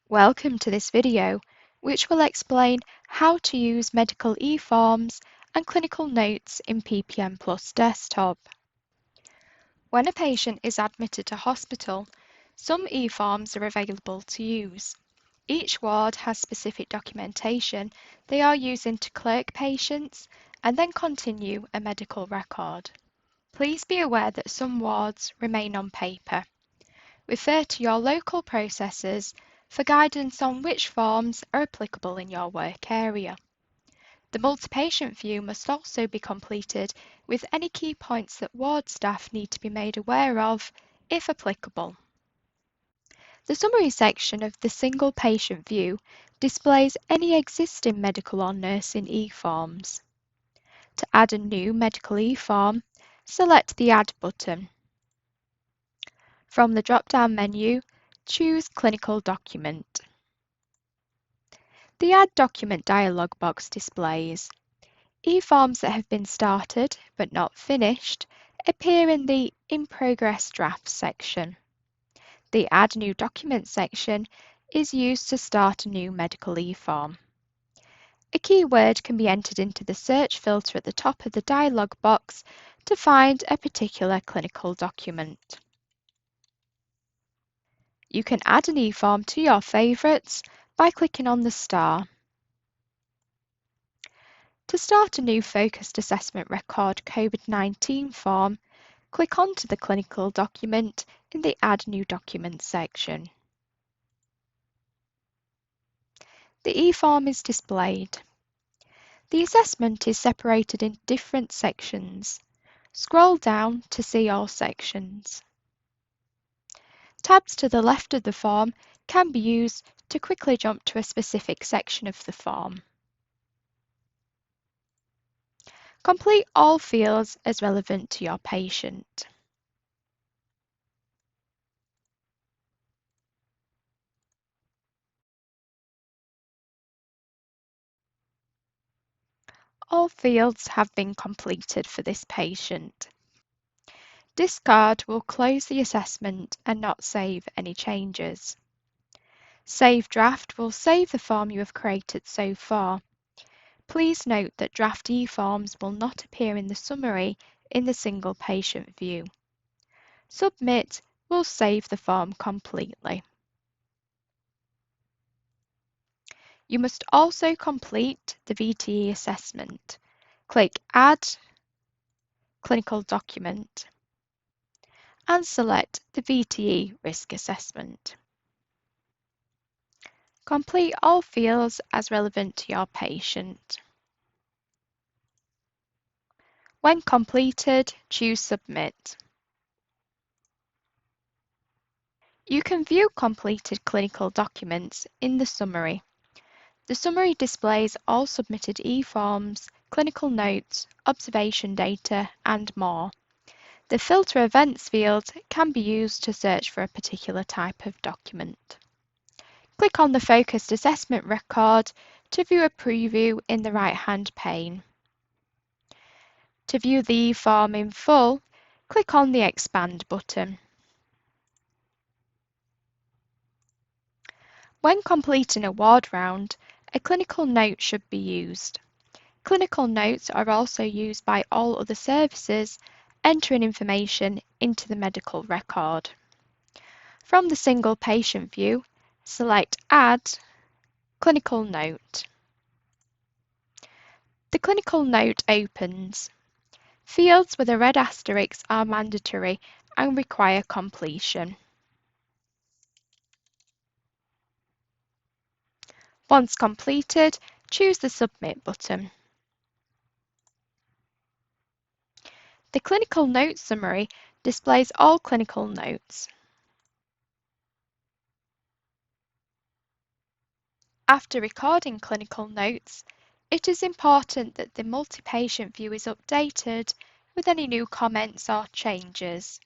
Welcome to this video, which will explain how to use medical eForms and clinical notes in PPM Plus Desktop. When a patient is admitted to hospital, some eForms are available to use. Each ward has specific documentation they are using to clerk patients and then continue a medical record. Please be aware that some wards remain on paper. Refer to your local processors for guidance on which forms are applicable in your work area. The multi-patient view must also be completed with any key points that ward staff need to be made aware of, if applicable. The summary section of the single patient view displays any existing medical or nursing eForms. To add a new medical eForm, select the Add button. From the drop-down menu, choose Clinical Document. The Add Document dialog box displays. eForms that have been started but not finished appear in the In Progress Draft section. The Add New Document section is used to start a new medical eForm. A keyword can be entered into the search filter at the top of the dialog box to find a particular clinical document. You can add an eForm to your favourites by clicking on the star. To start a new focused assessment record COVID-19 form, click onto the clinical document in the Add New Document section. The eForm is displayed. The assessment is separated into different sections. Scroll down to see all sections. Tabs to the left of the form can be used to quickly jump to a specific section of the form. Complete all fields as relevant to your patient. All fields have been completed for this patient. Discard will close the assessment and not save any changes. Save Draft will save the form you have created so far. Please note that draft eForms will not appear in the summary in the single patient view. Submit will save the form completely. You must also complete the VTE assessment. Click Add Clinical Document and select the VTE risk assessment. Complete all fields as relevant to your patient. When completed, choose Submit. You can view completed clinical documents in the summary. The summary displays all submitted eForms, clinical notes, observation data, and more. The Filter Events field can be used to search for a particular type of document. Click on the Focused Assessment record to view a preview in the right-hand pane. To view the eForm in full, click on the Expand button. When completing a ward round, a clinical note should be used. Clinical notes are also used by all other services entering information into the medical record. From the single patient view, select Add Clinical Note. The clinical note opens. Fields with a red asterisk are mandatory and require completion. Once completed, choose the Submit button. The clinical note summary displays all clinical notes. After recording clinical notes, it is important that the multi-patient view is updated with any new comments or changes.